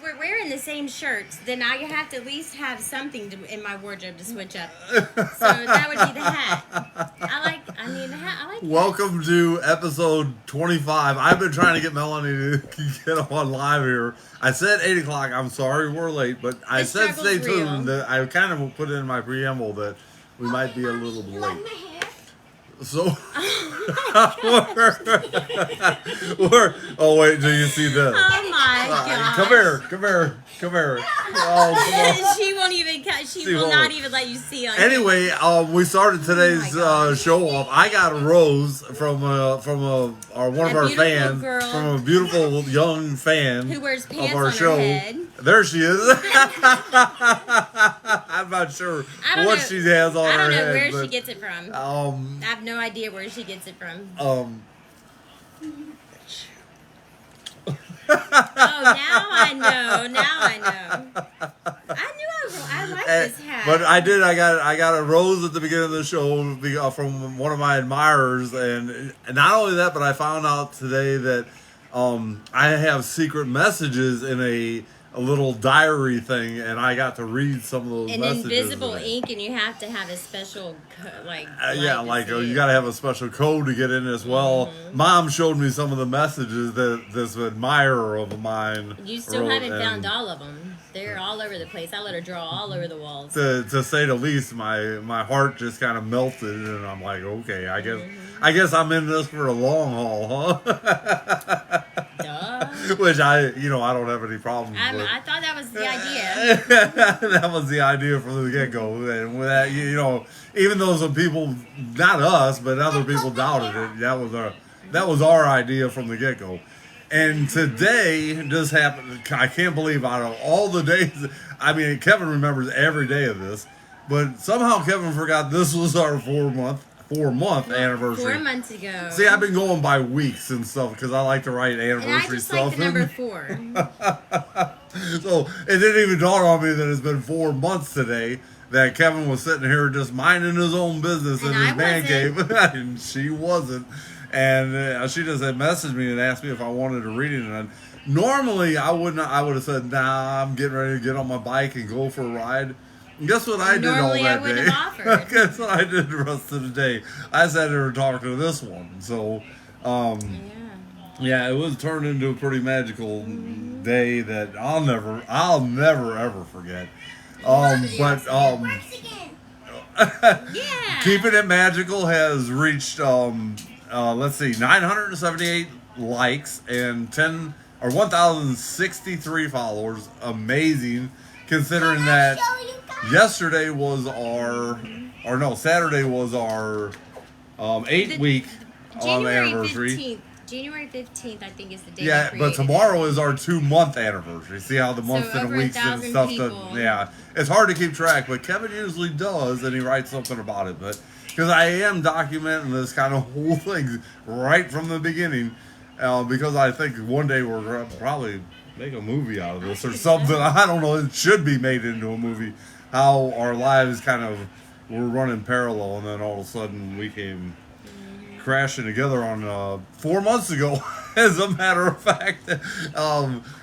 we're wearing the same shirts, then I have to at least have something in my wardrobe to switch up. So that would be the hat. The hat. I like Welcome to episode 25. I've been trying to get Melanie to get on live here. I said 8 o'clock. I'm sorry we're late, but I said stay tuned. That I kind of put in my preamble that we might be a little late. So, oh wait, do you see this? Oh my god! Come here. Oh, she won't even. She will not even let you see. Anyway, we started today's show off. I got a rose from one of our fans, from a beautiful young fan who wears pants of our on show. Her head. There she is. I'm not sure what she has on her head. I don't know where she gets it from. I have no idea where she gets it from. Oh, now I know. I like this hat. But I did. I got a rose at the beginning of the show from one of my admirers, and not only that, but I found out today that I have secret messages in a little diary thing, and I got to read some of those messages. And invisible ink, and you have to have a special you got to have a special code to get in as well. Mm-hmm. Mom showed me some of the messages that this admirer of mine You still haven't found all of them. They're all over the place. I let her draw all over the walls. To say the least, my heart just kind of melted, and I'm like, okay, I guess I'm in this for a long haul, huh? Duh. Which I don't have any problems with. I thought that was the idea. That was the idea from the get-go. And with that, even though some people, not us, but other people doubted it, that was our idea from the get-go. And today just happened. I can't believe out of all the days. I mean, Kevin remembers every day of this, but somehow Kevin forgot this was our 4-month anniversary. 4 months ago. See, I've been going by weeks and stuff because I like to write anniversary stuff. And I just like the number 4. So it didn't even dawn on me that it's been 4 months today that Kevin was sitting here just minding his own business in his man cave, and she wasn't. And she just had messaged me and asked me if I wanted to read it. And normally I would have said, nah, I'm getting ready to get on my bike and go for a ride. And guess what I did all that day? Guess what I did the rest of the day? I sat there and talked to this one. So, it was turned into a pretty magical day that I'll never ever forget. Keeping It Magical has reached 978 likes and 1,063 followers. Amazing, considering that Saturday was our 8-week anniversary. January 15th, I think, is the day. Yeah, but tomorrow is our 2-month anniversary. See how the months and the weeks and stuff. It's hard to keep track, but Kevin usually does, and he writes something about it. But because I am documenting this kind of whole thing right from the beginning, because I think one day we're going to probably make a movie out of this or something. I don't know. It should be made into a movie. How our lives were running parallel, and then all of a sudden we came crashing together on 4 months ago, as a matter of fact,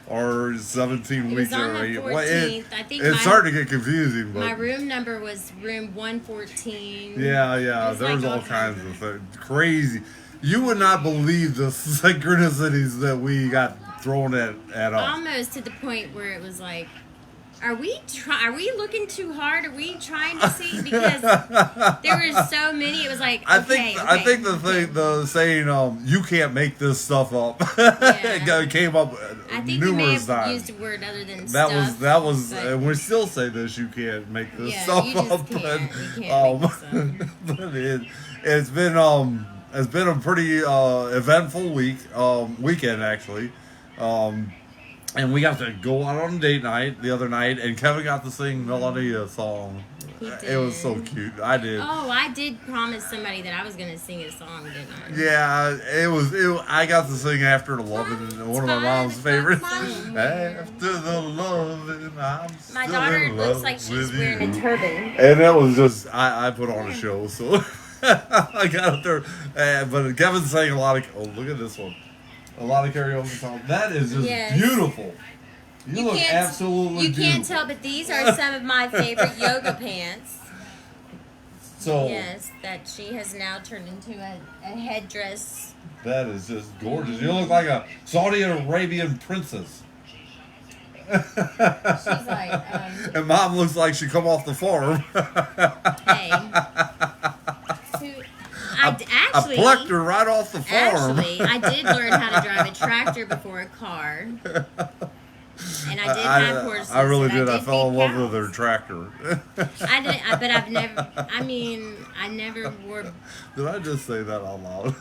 or 17 weeks or 8. I think it's starting to get confusing. But my room number was room 114. Yeah. There's all kinds of things. Crazy. You would not believe the synchronicities that we got thrown at us. Almost to the point where it was like, Are we looking too hard? Are we trying to see? Because there were so many. It was like, I think the saying, you can't make this stuff up, came up I think numerous you may have times. used a word other than that was, and we still say this. You can't make this stuff up. But it's been a pretty eventful weekend actually. And we got to go out on a date night the other night, and Kevin got to sing Melody a song. It was so cute. I did. Oh, I did promise somebody that I was going to sing a song, didn't I? Yeah, it was. I got to sing After the Lovin', one of my mom's favorites. After the lovin', I'm still my daughter in love looks like she's with wearing you. a turban. And that was just, I put on a show, so I got up there. But Kevin sang a lot of, look at this one. A lot of karaoke songs. That is just beautiful. You look absolutely You can't tell, but these are some of my favorite yoga pants. So yes, that she has now turned into a headdress. That is just gorgeous. You look like a Saudi Arabian princess. She's like, and Mom looks like she come off the farm. Hey. I plucked her right off the farm. Actually, I did learn how to drive a tractor before a car. And I did have horses. I really did. I fell in love with her tractor. I did, but I've never. I mean, I never wore. Did I just say that out loud?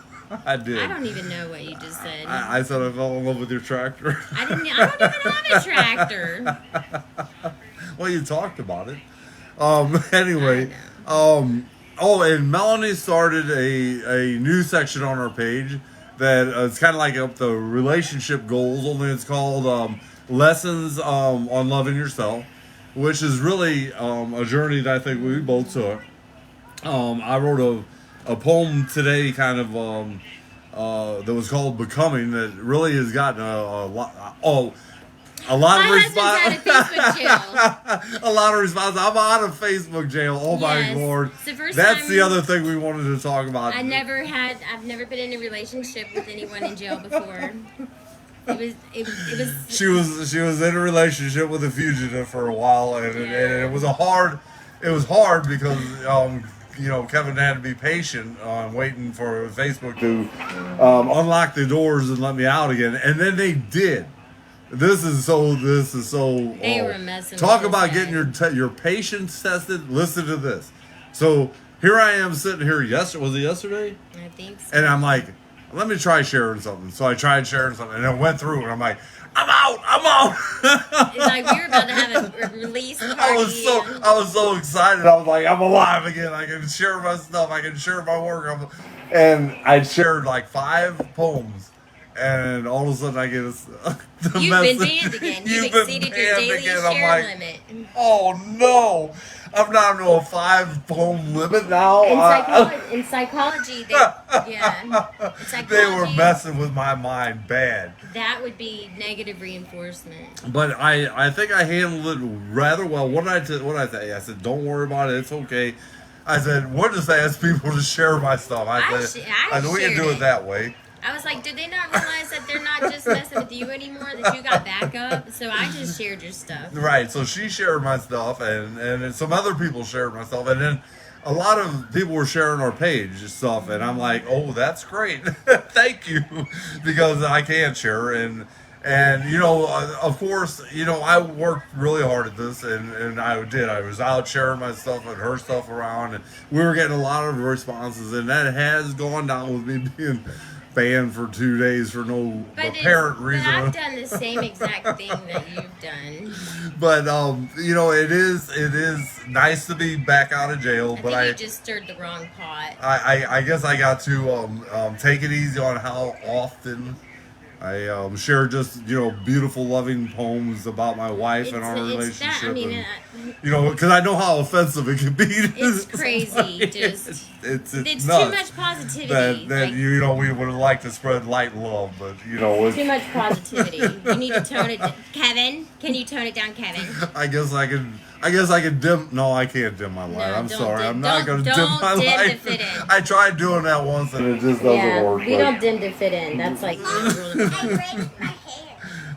I did. I don't even know what you just said. I said I fell in love with your tractor. I don't even have a tractor. Well, you talked about it. Anyway. Oh, and Melanie started a new section on our page that it's kind of like up the relationship goals, only it's called Lessons on Loving Yourself, which is really a journey that I think we both took. I wrote a poem today kind of that was called Becoming that really has gotten a lot of response. A lot of response. I'm out of Facebook jail. Oh my Lord. That's the other thing we wanted to talk about. I've never been in a relationship with anyone in jail before. It was. She was in a relationship with a fugitive for a while, and it was hard because Kevin had to be patient waiting for Facebook to unlock the doors and let me out again, and then they did. This is so. They were messing. Talk about getting your patience tested. Listen to this. So here I am sitting here. Was it yesterday? I think so. And I'm like, let me try sharing something. So I tried sharing something, and it went through, and I'm like, I'm out. It's like we were about to have a release party. I was so excited. I was like, I'm alive again. I can share my stuff. I can share my work. And I shared like 5 poems. And all of a sudden I get You've been banned again. You've exceeded your daily share limit. Oh no. I'm not on a 5-poem limit now. In psychology, they were messing with my mind bad. That would be negative reinforcement. But I think I handled it rather well. What did I say? I said, don't worry about it. It's okay. I said, we'll just ask people to share my stuff. I said, we can do it that way. I was like, did they not realize that they're not just messing with you anymore, that you got backup? So I just shared your stuff. Right, so she shared my stuff, and some other people shared my stuff, and then a lot of people were sharing our page stuff, and I'm like, oh, that's great. Thank you, because I can't share, and of course, I worked really hard at this, and I did. I was out sharing my stuff and her stuff around, and we were getting a lot of responses, and that has gone down with me being banned for 2 days for no apparent reason. But I've done the same exact thing that you've done. But it is nice to be back out of jail. I think you just stirred the wrong pot. I guess I got to take it easy on how often I share just beautiful, loving poems about my wife and our relationship. Because I know how offensive it can be. It's crazy. It's nuts. Too much positivity. That we would like to spread light and love, but it's too much positivity. You need to tone it down. Kevin, can you tone it down, Kevin? I guess I can dim. No, I can't dim my light. I'm sorry. I'm not going to dim my light. Don't dim to fit in. I tried doing that once and it just doesn't work. We don't dim to fit in. That's like.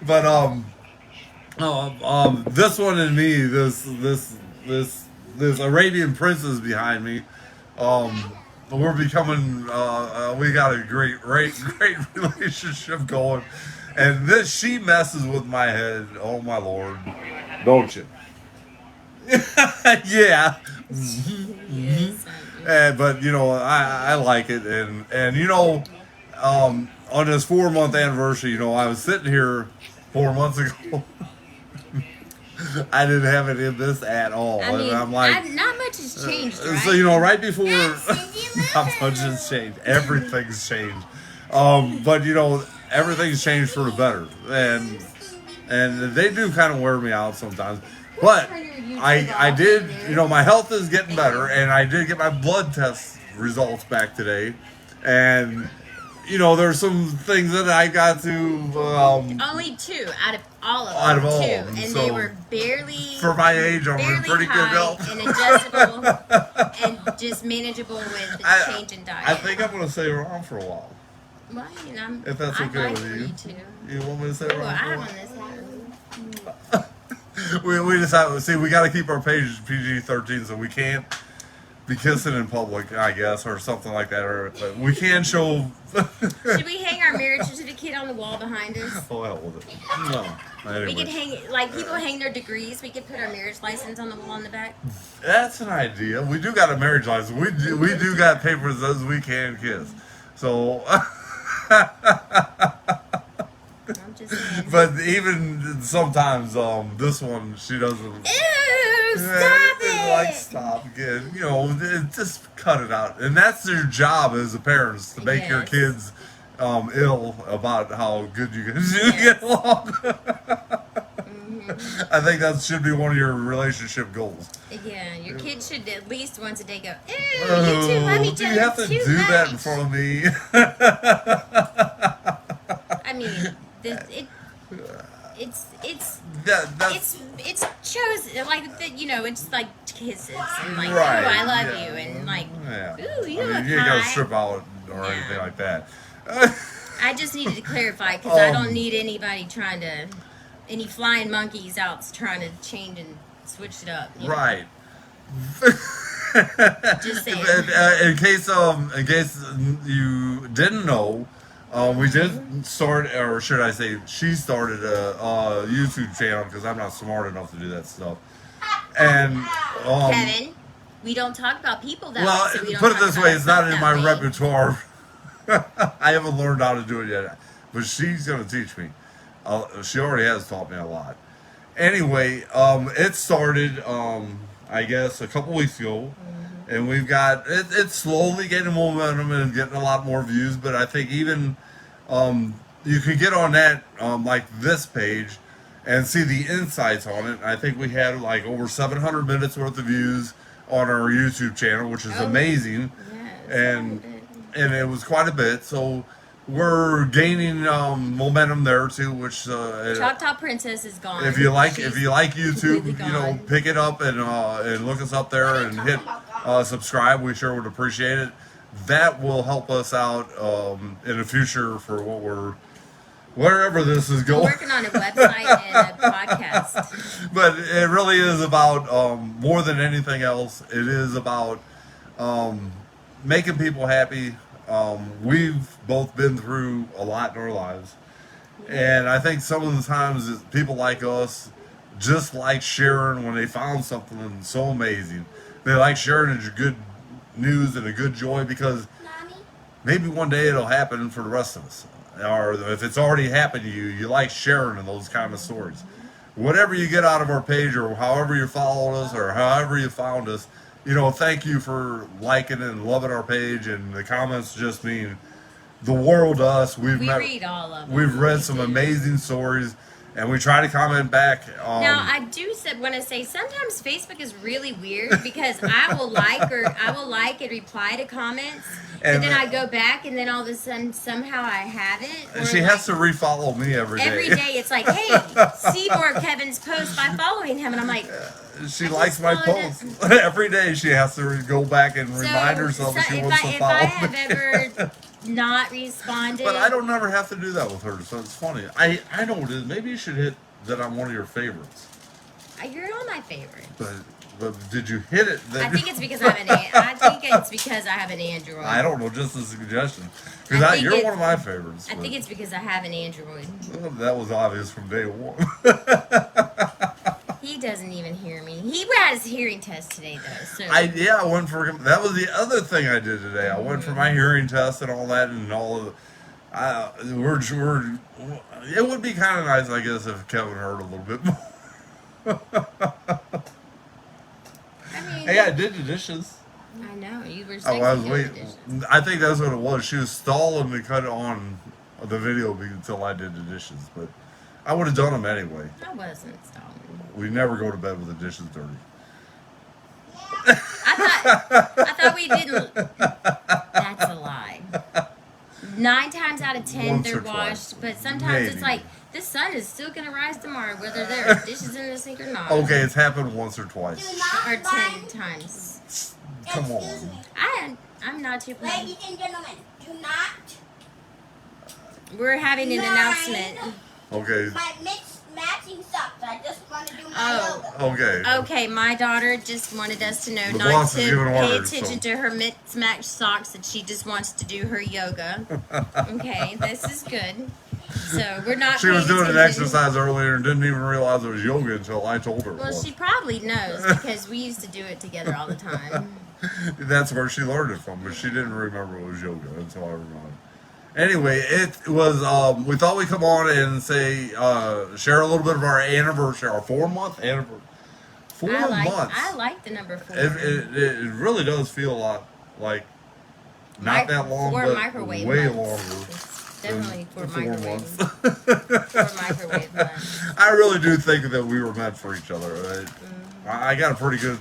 But this one and me, this Arabian princess behind me, we're becoming. We got a great relationship going, and she messes with my head. Oh my Lord, don't you? Yeah. Yes. But I like it, and on this 4-month anniversary, I was sitting here 4 months ago. I didn't have any of this at all, and I'm like, not much has changed. Right? So right before, not much has changed. Everything's changed, but everything's changed for the better, and they do kind of wear me out sometimes. But I did, my health is getting better, and I did get my blood test results back today, and there's some things that I got to. Only 2 out of all of them. Out of all 2, of them, and so they were barely. For my age, I'm in pretty good health. And adjustable, and just manageable with the change in diet. I think I'm going to stay around for a while. Well, I mean, if that's okay like with you. Too. You want me to stay around? I for a have while? on this hat. we just have see we got to keep our page PG-13, so we can't be kissing in public, I guess, or something like that. Or but we can show. Should we hang our marriage certificate on the wall behind us? Oh hell with it. No. Anyway. We could hang like people hang their degrees. We could put our marriage license on the wall in the back. That's an idea. We do got a marriage license. We do got papers that we can kiss. So. I'm just saying. But even sometimes, this one she doesn't. Ew! Stop it! Like stop again. Just cut it out. And that's their job as a parents to make your kids ill about how good you can get along. I think that should be one of your relationship goals. Yeah, your kids should at least once a day go, ew, you two love each do other you have to too do much. that in front of me? I mean, it's chosen like it's like kisses and like right, ooh I love you and like ooh you look you ain't hot. gotta strip out or anything like that. I just needed to clarify because I don't need anybody any flying monkeys out trying to change and switch it up. Right. Just saying. In case you didn't know, we did start, or should I say, she started a YouTube channel because I'm not smart enough to do that stuff. And Kevin, we don't talk about people that well, way. So we don't put it talk this about way, it's not in that my way. repertoire. I haven't learned how to do it yet, but she's gonna teach me. She already has taught me a lot. Anyway, it started, I guess, a couple weeks ago, and we've got it's slowly getting momentum and getting a lot more views. But I think even you can get on that like this page and see the insights on it. I think we had like over 700 minutes worth of views on our YouTube channel, which is amazing, and it was quite a bit. So. We're gaining momentum there too, which Choctaw Princess is gone. If you like YouTube, gone. pick it up and look us up there and hit subscribe. We sure would appreciate it. That will help us out in the future for wherever this is going. We're working on a website and a podcast. But it really is about more than anything else. It is about making people happy. We've both been through a lot in our lives, and I think some of the times people like us just like sharing when they found something so amazing. They like sharing a good news and a good joy because maybe one day it'll happen for the rest of us, or if it's already happened to you, you like sharing in those kind of stories. Whatever you get out of our page, or however you followed us, or however you found us, thank you for liking and loving our page, and the comments just mean the world to us. We read all of them. We've read some amazing stories, and we try to comment back. Now, I do want to say sometimes Facebook is really weird because I will like and reply to comments, and then I go back, and then all of a sudden somehow I haven't. And she has to refollow me every day. Every day it's like, hey, see more of Kevin's posts by following him, and I'm like. She likes my posts. Every day she has to go back and remind herself that she wants to follow me. If I have ever not responded. But I don't never have to do that with her, so it's funny. I know what it is. Maybe you should hit that I'm one of your favorites. You're all my favorite. But did you hit it? I think it's because I have an Android. I don't know, just a suggestion. Because you're one of my favorites. I think it's because I have an Android. Well, that was obvious from day one. He doesn't even hear me. He had his hearing test today, though. So I went for that was the other thing I did today. I went for my hearing test and all that, and all of. It would be kind of nice, I guess, if Kevin heard a little bit more. Hey, I did the dishes. I know you were. I was waiting. I think that's what it was. She was stalling to cut on the video until I did the dishes, but I would have done them anyway. I wasn't stalling. We never go to bed with the dishes dirty. I thought we didn't. That's a lie. 9 times out of 10 Once they're or twice. washed, but sometimes Maybe. it's like the sun is still gonna rise tomorrow, whether there are dishes in the sink or not. Okay, it's happened once or twice. Or 10 times. Come on. Excuse me. I'm not too proud. Ladies and gentlemen, do not We're having an mind announcement. Okay. my mixed matching socks. I just want to do my Oh. yoga. Okay. Okay, my daughter just wanted us to know The not boss to is giving pay orders, attention so- to her mixed-match socks, that she just wants to do her yoga. Okay, this is good. So we're not She was paying doing an attention. exercise earlier and didn't even realize it was yoga until I told her it Well, was. she probably knows because we used to do it together all the time. That's where she learned it from, but she didn't remember it was yoga until I reminded. Anyway, it was, we thought we'd come on and say, share a little bit of our anniversary, our 4-month anniversary. 4 months. I like the number 4. It really does feel a lot like not that long, Or but microwave way months. longer. It's definitely for than 4 microwave. months. For microwave months. I really do think that we were meant for each other. I got a pretty good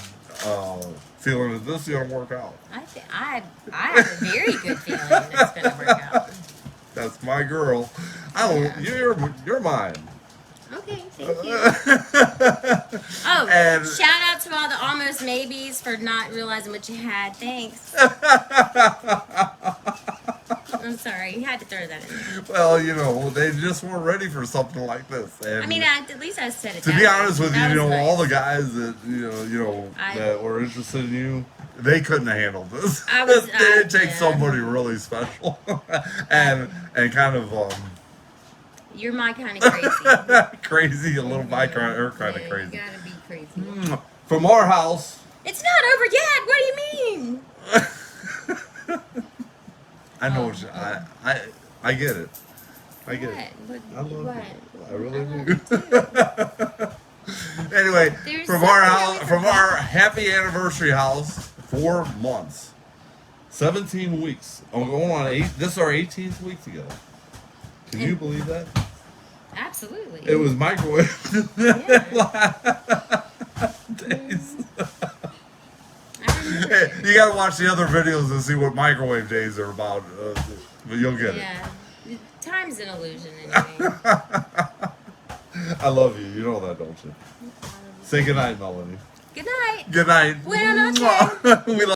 feeling that this is gonna work out. I have a very good feeling that's gonna work out. That's my girl. You're mine. Okay, thank you. Oh, And- shout out to all the almost maybes for not realizing what you had. Thanks. I'm sorry, you had to throw that in there. Well, you know, they just weren't ready for something like this. And I mean, at least I said it. to that be way. honest with you, That you know, was all the nice. guys that that were interested in you, they couldn't have handled this. It takes somebody really special, and kind of You're my kind of crazy. crazy, a little my kind, her kind of Yeah, crazy. You gotta be crazy. From our house. It's not over yet. What do you mean? I know. What I get it. I get it. What? I love What? you. I really love do. you too. Anyway, There's from our something house, that we from forgot. our happy anniversary house, 4 months, 17 weeks. I'm going on 8. This is our 18th week together. Can you believe that? Absolutely. It was microwave Yeah. days. I remember Hey, it. you got to watch the other videos and see what microwave days are about. But you'll get it. Yeah. Time's an illusion anyway. I love you. You know that, don't you? Say goodnight, Melanie. Good night. Good night. Buenas noches. We love